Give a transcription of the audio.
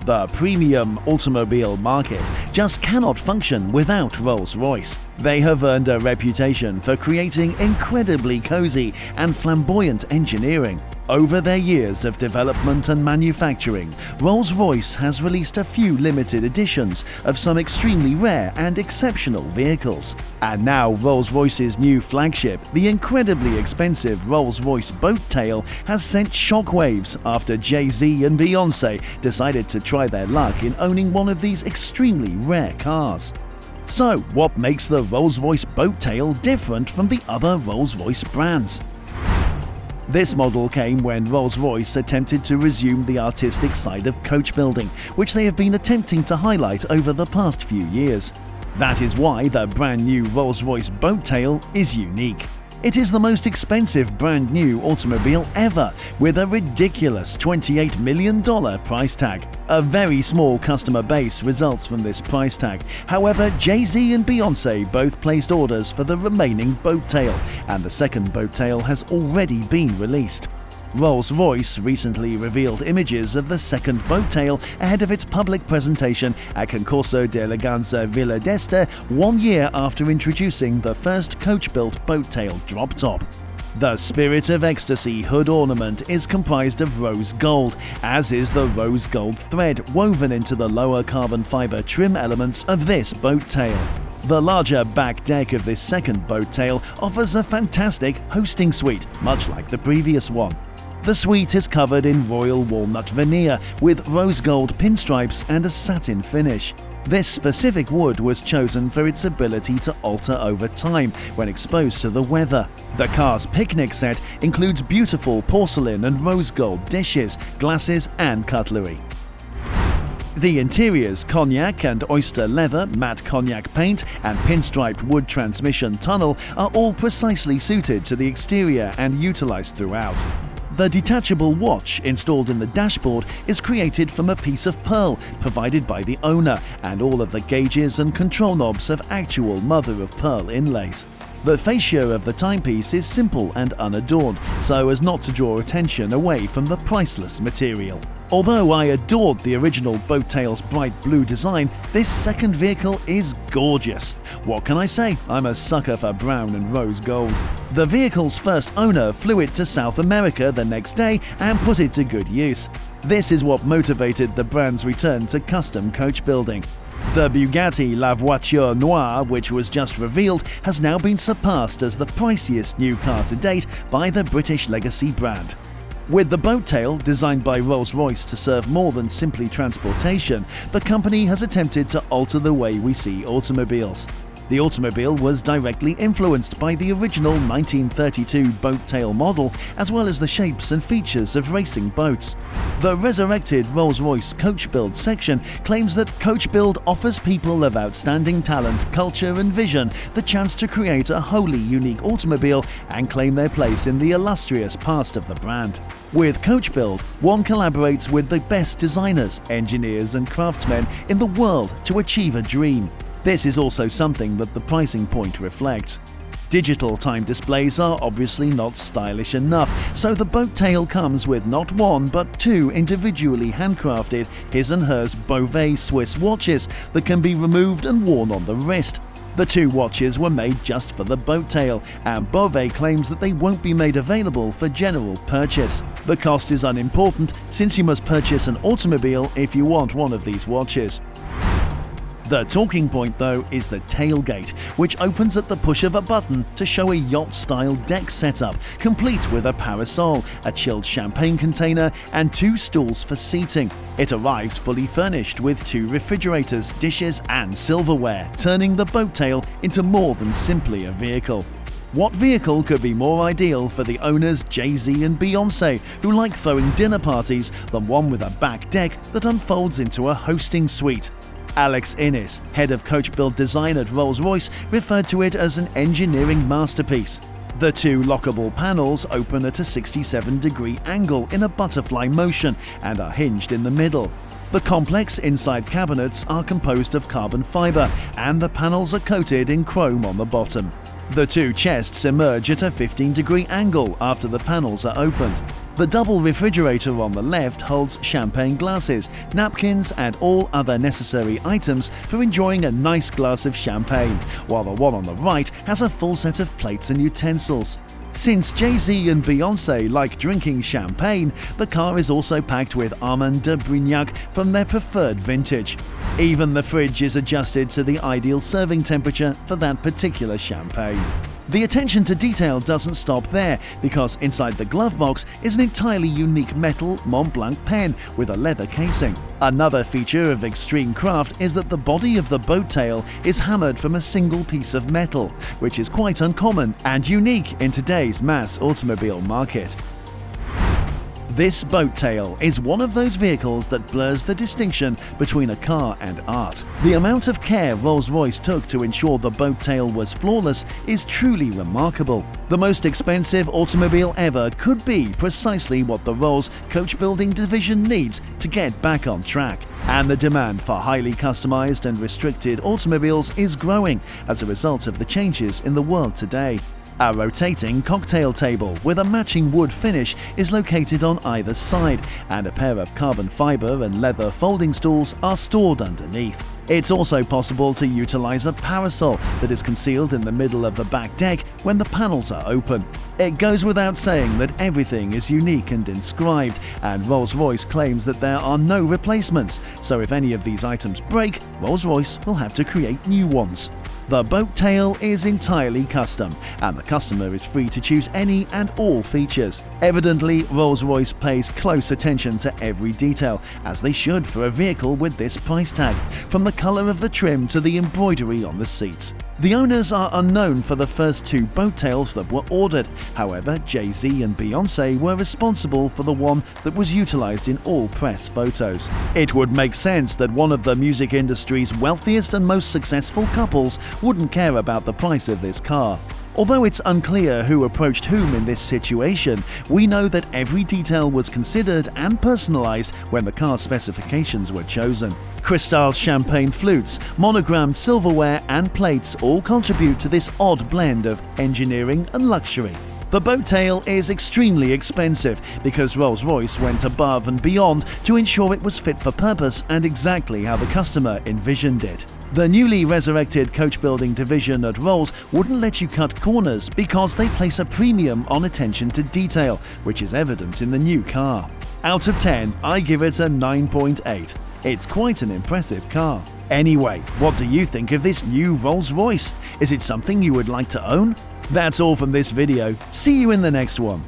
The premium automobile market just cannot function without Rolls-Royce. They have earned a reputation for creating incredibly cozy and flamboyant engineering. Over their years of development and manufacturing, Rolls-Royce has released a few limited editions of some extremely rare and exceptional vehicles. And now Rolls-Royce's new flagship, the incredibly expensive Rolls-Royce Boat Tail, has sent shockwaves after Jay-Z and Beyonce decided to try their luck in owning one of these extremely rare cars. So, what makes the Rolls-Royce Boat Tail different from the other Rolls-Royce brands? This model came when Rolls-Royce attempted to resume the artistic side of coach building, which they have been attempting to highlight over the past few years. That is why the brand new Rolls-Royce Boat Tail is unique. It is the most expensive brand new automobile ever, with a ridiculous $28 million price tag. A very small customer base results from this price tag. However, Jay-Z and Beyonce both placed orders for the remaining boat tail, and the second boat tail has already been released. Rolls-Royce recently revealed images of the second boat tail ahead of its public presentation at Concorso d'Eleganza Villa d'Este 1 year after introducing the first coach-built boat tail drop top. The Spirit of Ecstasy hood ornament is comprised of rose gold, as is the rose gold thread woven into the lower carbon fiber trim elements of this boat tail. The larger back deck of this second boat tail offers a fantastic hosting suite, much like the previous one. The suite is covered in royal walnut veneer with rose gold pinstripes and a satin finish. This specific wood was chosen for its ability to alter over time when exposed to the weather. The car's picnic set includes beautiful porcelain and rose gold dishes, glasses and cutlery. The interior's cognac and oyster leather, matte cognac paint and pinstriped wood transmission tunnel are all precisely suited to the exterior and utilized throughout. The detachable watch installed in the dashboard is created from a piece of pearl provided by the owner, and all of the gauges and control knobs have actual mother-of-pearl inlays. The fascia of the timepiece is simple and unadorned, so as not to draw attention away from the priceless material. Although I adored the original Boat Tail's bright blue design, this second vehicle is gorgeous. What can I say? I'm a sucker for brown and rose gold. The vehicle's first owner flew it to South America the next day and put it to good use. This is what motivated the brand's return to custom coach building. The Bugatti La Voiture Noire, which was just revealed, has now been surpassed as the priciest new car to date by the British legacy brand. With the boat tail, designed by Rolls-Royce to serve more than simply transportation, the company has attempted to alter the way we see automobiles. The automobile was directly influenced by the original 1932 boat tail model, as well as the shapes and features of racing boats. The resurrected Rolls-Royce Coach Build section claims that Coach Build offers people of outstanding talent, culture and vision the chance to create a wholly unique automobile and claim their place in the illustrious past of the brand. With Coach Build, one collaborates with the best designers, engineers and craftsmen in the world to achieve a dream. This is also something that the pricing point reflects. Digital time displays are obviously not stylish enough, so the boat tail comes with not one but two individually handcrafted his and hers Beauvais Swiss watches that can be removed and worn on the wrist. The two watches were made just for the boat tail, and Beauvais claims that they won't be made available for general purchase. The cost is unimportant, since you must purchase an automobile if you want one of these watches. The talking point, though, is the tailgate, which opens at the push of a button to show a yacht-style deck setup, complete with a parasol, a chilled champagne container, and two stools for seating. It arrives fully furnished with two refrigerators, dishes, and silverware, turning the boat tail into more than simply a vehicle. What vehicle could be more ideal for the owners Jay-Z and Beyonce, who like throwing dinner parties, than one with a back deck that unfolds into a hosting suite? Alex Innes, head of coach build design at Rolls-Royce, referred to it as an engineering masterpiece. The two lockable panels open at a 67-degree angle in a butterfly motion and are hinged in the middle. The complex inside cabinets are composed of carbon fiber, and the panels are coated in chrome on the bottom. The two chests emerge at a 15-degree angle after the panels are opened. The double refrigerator on the left holds champagne glasses, napkins, and all other necessary items for enjoying a nice glass of champagne, while the one on the right has a full set of plates and utensils. Since Jay-Z and Beyonce like drinking champagne, the car is also packed with Armand de Brignac from their preferred vintage. Even the fridge is adjusted to the ideal serving temperature for that particular champagne. The attention to detail doesn't stop there, because inside the glove box is an entirely unique metal Mont Blanc pen with a leather casing. Another feature of extreme craft is that the body of the boat tail is hammered from a single piece of metal, which is quite uncommon and unique in today's mass automobile market. This boat tail is one of those vehicles that blurs the distinction between a car and art. The amount of care Rolls-Royce took to ensure the boat tail was flawless is truly remarkable. The most expensive automobile ever could be precisely what the Rolls coach building division needs to get back on track. And the demand for highly customized and restricted automobiles is growing as a result of the changes in the world today. A rotating cocktail table with a matching wood finish is located on either side, and a pair of carbon fiber and leather folding stools are stored underneath. It's also possible to utilize a parasol that is concealed in the middle of the back deck when the panels are open. It goes without saying that everything is unique and inscribed, and Rolls-Royce claims that there are no replacements, so if any of these items break, Rolls-Royce will have to create new ones. The boat tail is entirely custom, and the customer is free to choose any and all features. Evidently, Rolls-Royce pays close attention to every detail, as they should for a vehicle with this price tag, from the color of the trim to the embroidery on the seats. The owners are unknown for the first two boat tails that were ordered. However, Jay-Z and Beyonce were responsible for the one that was utilized in all press photos. It would make sense that one of the music industry's wealthiest and most successful couples wouldn't care about the price of this car. Although it's unclear who approached whom in this situation, we know that every detail was considered and personalized when the car specifications were chosen. Crystal champagne flutes, monogrammed silverware and plates all contribute to this odd blend of engineering and luxury. The boat tail is extremely expensive because Rolls-Royce went above and beyond to ensure it was fit for purpose and exactly how the customer envisioned it. The newly resurrected coach building division at Rolls wouldn't let you cut corners because they place a premium on attention to detail, which is evident in the new car. Out of 10, I give it a 9.8. It's quite an impressive car. Anyway, what do you think of this new Rolls-Royce? Is it something you would like to own? That's all from this video. See you in the next one.